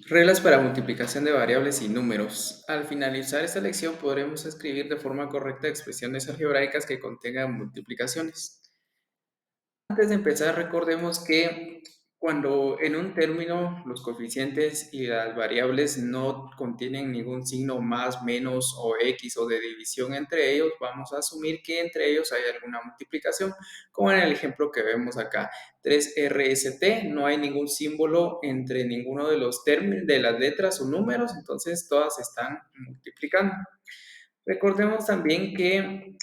Reglas para multiplicación de variables y números. Al finalizar esta lección podremos escribir de forma correcta expresiones algebraicas que contengan multiplicaciones. Antes de empezar, recordemos que cuando en un término los coeficientes y las variables no contienen ningún signo más, menos o x o de división entre ellos, vamos a asumir que entre ellos hay alguna multiplicación, como en el ejemplo que vemos acá. 3RST, no hay ningún símbolo entre ninguno de los términos, de las letras o números, entonces todas se están multiplicando. Recordemos también que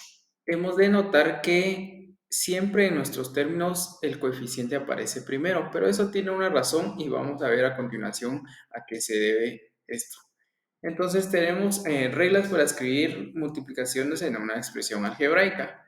hemos de notar que siempre en nuestros términos el coeficiente aparece primero, pero eso tiene una razón y vamos a ver a continuación a qué se debe esto. Entonces tenemos reglas para escribir multiplicaciones en una expresión algebraica.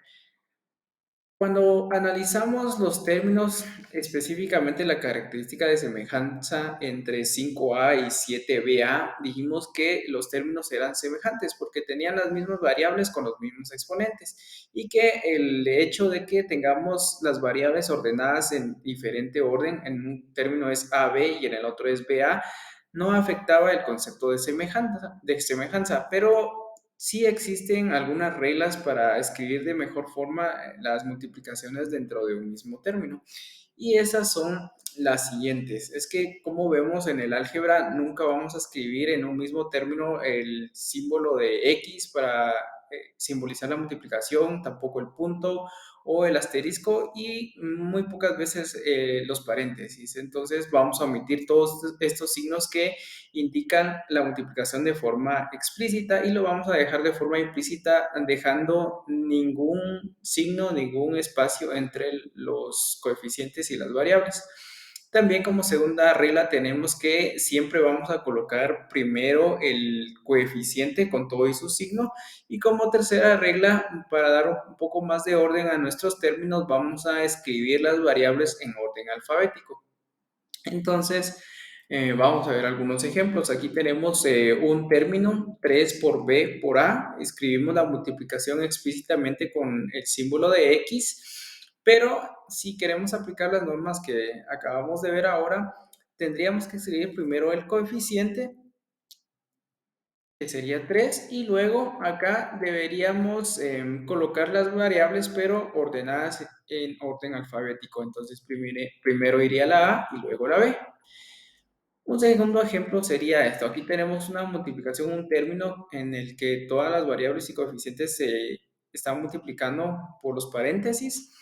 Cuando analizamos los términos, específicamente la característica de semejanza entre 5a y 7ba, dijimos que los términos eran semejantes porque tenían las mismas variables con los mismos exponentes y que el hecho de que tengamos las variables ordenadas en diferente orden, en un término es AB y en el otro es BA, no afectaba el concepto de semejanza, pero sí existen algunas reglas para escribir de mejor forma las multiplicaciones dentro de un mismo término. Y esas son las siguientes. Es que, como vemos en el álgebra, nunca vamos a escribir en un mismo término el símbolo de X para simbolizar la multiplicación, tampoco el punto o el asterisco y muy pocas veces los paréntesis. Entonces vamos a omitir todos estos signos que indican la multiplicación de forma explícita y lo vamos a dejar de forma implícita dejando ningún signo, ningún espacio entre los coeficientes y las variables. También como segunda regla tenemos que siempre vamos a colocar primero el coeficiente con todo y su signo y como tercera regla, para dar un poco más de orden a nuestros términos, vamos a escribir las variables en orden alfabético. Entonces, vamos a ver algunos ejemplos. Aquí tenemos un término, 3 por B por A. Escribimos la multiplicación explícitamente con el símbolo de X, pero si queremos aplicar las normas que acabamos de ver ahora, tendríamos que escribir primero el coeficiente, que sería 3, y luego acá deberíamos colocar las variables, pero ordenadas en orden alfabético. Entonces, primero iría la A y luego la B. Un segundo ejemplo sería esto. Aquí tenemos una multiplicación, un término en el que todas las variables y coeficientes se están multiplicando por los paréntesis,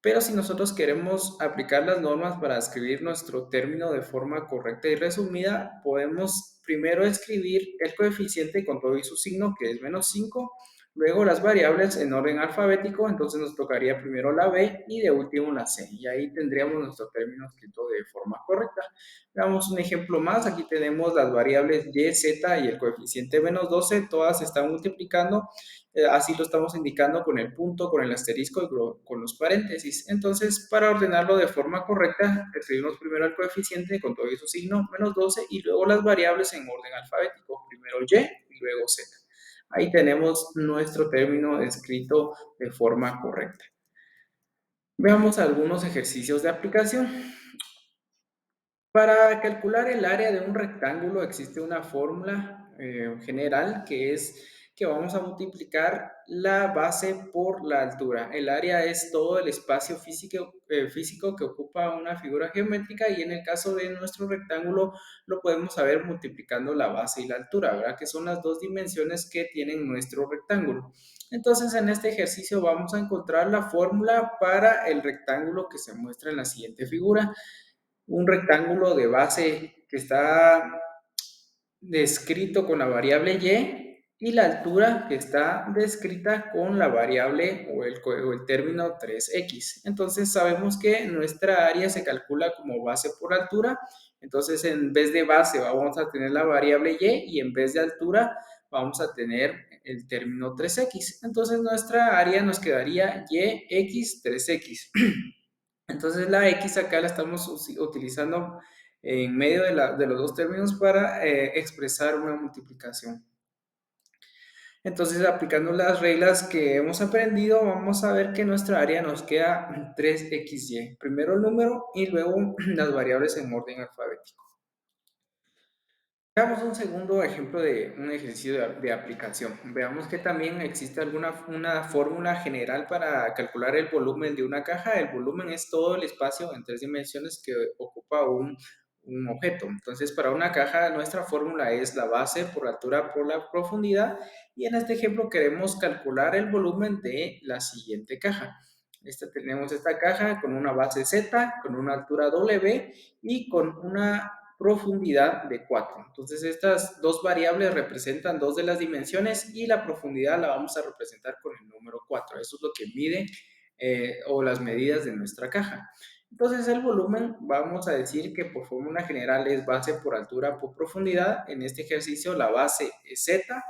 pero si nosotros queremos aplicar las normas para escribir nuestro término de forma correcta y resumida, podemos primero escribir el coeficiente con todo y su signo, que es -5, luego las variables en orden alfabético, entonces nos tocaría primero la B y de último la C, y ahí tendríamos nuestro término escrito de forma correcta. Veamos un ejemplo más. Aquí tenemos las variables y, z y el coeficiente -12. Todas se están multiplicando. Así lo estamos indicando con el punto, con el asterisco y con los paréntesis. Entonces, para ordenarlo de forma correcta, escribimos primero el coeficiente con todo y su signo, -12, y luego las variables en orden alfabético. Primero y luego z. Ahí tenemos nuestro término escrito de forma correcta. Veamos algunos ejercicios de aplicación. Para calcular el área de un rectángulo existe una fórmula general que es que vamos a multiplicar la base por la altura. El área es todo el espacio físico que ocupa una figura geométrica y en el caso de nuestro rectángulo lo podemos saber multiplicando la base y la altura, ¿verdad? Que son las dos dimensiones que tienen nuestro rectángulo. Entonces en este ejercicio vamos a encontrar la fórmula para el rectángulo que se muestra en la siguiente figura, un rectángulo de base que está descrito con la variable y la altura que está descrita con la variable o el término 3x. Entonces sabemos que nuestra área se calcula como base por altura. Entonces en vez de base vamos a tener la variable y en vez de altura vamos a tener el término 3x. Entonces nuestra área nos quedaría yx 3x. Entonces la X acá la estamos utilizando en medio de los dos términos para expresar una multiplicación. Entonces, aplicando las reglas que hemos aprendido, vamos a ver que nuestra área nos queda 3xy. Primero el número y luego las variables en orden alfabético. Veamos un segundo ejemplo de un ejercicio de aplicación. Veamos que también existe una fórmula general para calcular el volumen de una caja. El volumen es todo el espacio en tres dimensiones que ocupa un objeto. Entonces, para una caja, nuestra fórmula es la base por la altura por la profundidad. Y en este ejemplo queremos calcular el volumen de la siguiente caja. Tenemos esta caja con una base Z, con una altura W y con una profundidad de 4. Entonces, estas dos variables representan dos de las dimensiones y la profundidad la vamos a representar con el número 4. Eso es lo que mide o las medidas de nuestra caja. Entonces, el volumen, vamos a decir que por fórmula general es base por altura por profundidad. En este ejercicio, la base es Z,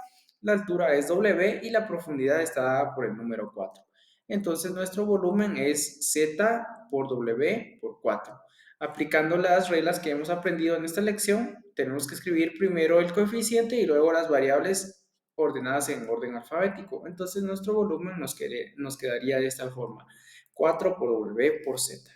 la altura es W y la profundidad está dada por el número 4. Entonces, nuestro volumen es Z por W por 4. Aplicando las reglas que hemos aprendido en esta lección, tenemos que escribir primero el coeficiente y luego las variables ordenadas en orden alfabético. Entonces nuestro volumen nos quedaría de esta forma, 4 por W por Z.